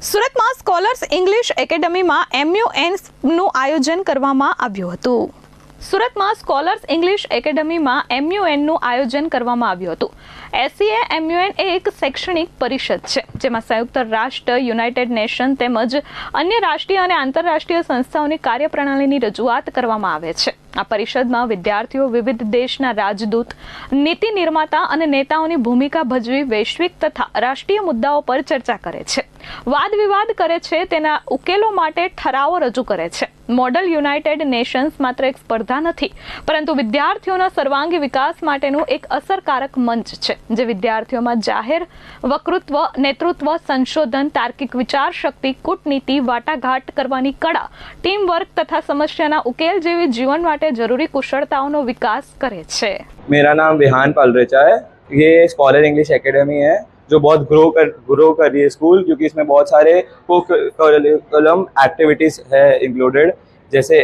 સુરતમાં scholars English એકેડમીમાં MUNનું આયોજન કરવામાં આવ્યું હતું. સુરતમાં સ્કોલર્સ ઇંગ્લિશ એકેડમીમાં MUNનું આયોજન કરવામાં આવ્યું હતું. SEA-MUN એ એક શૈક્ષણિક પરિષદ છે જેમાં સંયુક્ત રાષ્ટ્ર, યુનાઇટેડ નેશન તેમજ અન્ય રાષ્ટ્રીય અને આંતરરાષ્ટ્રીય સંસ્થાઓની કાર્યપ્રણાલીની રજૂઆત કરવામાં આવે છે. આ પરિષદમાં વિદ્યાર્થીઓ વિવિધ દેશના રાજદૂત, નીતિ નિર્માતા અને નેતાઓની ભૂમિકા ભજવી વૈશ્વિક તથા રાષ્ટ્રીય મુદ્દાઓ પર ચર્ચા કરે છે, વાદ વિવાદ કરે છે, તેના ઉકેલો માટે ઠરાવો રજૂ કરે છે. મોડલ યુનાઇટેડ નેશન્સ માત્ર એક સ્પર્ધા નથી, પરંતુ વિદ્યાર્થીઓના સર્વાંગી વિકાસ માટેનું એક અસરકારક મંચ છે જે વિદ્યાર્થીઓમાં જાહેર વક્તૃત્વ, નેતૃત્વ, સંશોધન, તાર્કિક વિચાર શક્તિ, કૂટનીતિ, વાટાઘાટ કરવાની કળા, ટીમ વર્ક તથા समस्याના ઉકેલ જેવી જીવન માટે જરૂરી કુશળતાઓનો विकास करे छे. मेरा नाम विहान पलरेचा है. ये स्कॉलर इंग्लिश एकेडमी है जो बहुत ग्रो कर रही है स्कूल, क्योंकि इसमें बहुत सारे को करिकुलम एक्टिविटीज़ है इंक्लूडेड, जैसे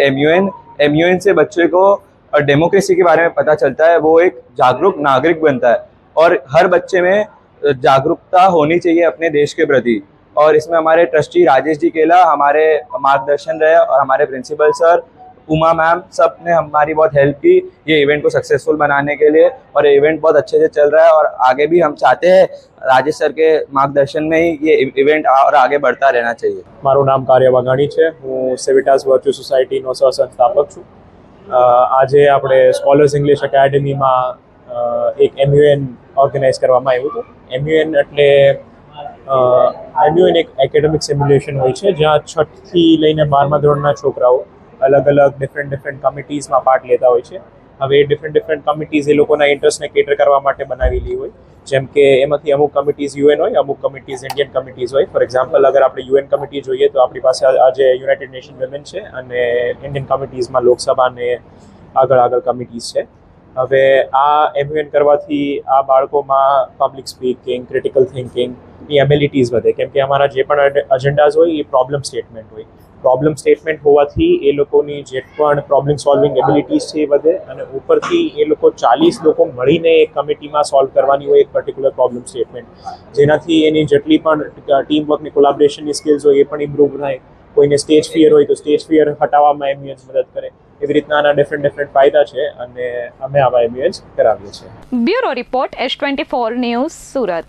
MUN से बच्चे को डेमोक्रेसी के बारे में पता चलता है, वो एक जागरूक नागरिक बनता है और हर बच्चे में जागरूकता होनी चाहिए अपने देश के प्रति. और इसमें हमारे ट्रस्टी राजेश जी केला हमारे मार्गदर्शन रहे और हमारे प्रिंसिपल सर उमा मैम सब ने हमारी बहुत हेल्प की ये इवेंट को सक्सेसफुल बनाने के लिए, और ये इवेंट बहुत अच्छे से चल रहा है और आगे भी हम चाहते हैं राजेश सर के मार्गदर्शन में ही ये इवेंट और आगे बढ़ता रहना चाहिए. મારું નામ કાર્ય વાઘાણી છે. હું સેવિટાસ વર્ચ્યુ સોસાયટીનો સહસંસ્થાપક છું. આજે આપણે સ્કોલર્સ ઇંગ્લિશ એકેડમીમાં એક MUN ઓર્ગેનાઇઝ કરવામાં આવ્યું હતું. MUN એક એકેડેમિક સિમ્યુલેશન હોય છે જ્યાં 6 થી લઈને 12મા ધોરણના છોકરાઓ અલગ અલગ ડિફરન્ટ કમિટીઝમાં પાર્ટ લેતા હોય છે. હવે ડિફરન્ટ કમિટીઝ એ લોકોના ઇન્ટરેસ્ટને કેટર કરવા માટે બનાવેલી હોય. જેમ કે એમાંથી અમુક કમિટીઝ UN હોય, અમુક કમિટીઝ ઇન્ડિયન કમિટીઝ હોય. ફોર એક્ઝામ્પલ, અગર આપણે UN કમિટી જોઈએ તો આપણી પાસે આજે યુનાઇટેડ નેશન વિમેન છે અને ઇન્ડિયન કમિટીઝમાં લોકસભા અને આગળ કમિટીઝ છે. હવે આ MUN કરવાથી આ બાળકોમાં પબ્લિક સ્પીકિંગ, ક્રિટિકલ થિંકિંગની એબિલિટીઝ વધે, કેમ કે અમારા જે પણ એજન્ડાઝ હોય એ પ્રોબ્લેમ સ્ટેટમેન્ટ હોય. પ્રોબ્લેમ સ્ટેટમેન્ટ હોવાથી એ લોકોની જે પણ પ્રોબ્લેમ સોલ્વિંગ એબિલિટીઝ છે એ વધે, અને ઉપરથી એ લોકો 40 લોકો મળીને એક કમિટીમાં સોલ્વ કરવાની હોય એક પર્ટિક્યુલર પ્રોબ્લેમ સ્ટેટમેન્ટ, જેનાથી એની જેટલી પણ ટીમ વર્કની કોલાબોરેશનની સ્કિલ્સ હોય એ પણ ઇમ્પ્રૂવ થાય. કોઈને સ્ટેજ ફિયર હોય તો સ્ટેજ ફિયર હટાવવામાં MUN મદદ કરે. એવી રીતના આના ડિફરન્ટ ફાયદા છે અને અમે આવા MUN કરાવીએ છીએ. Bureau report S24 news, Surat.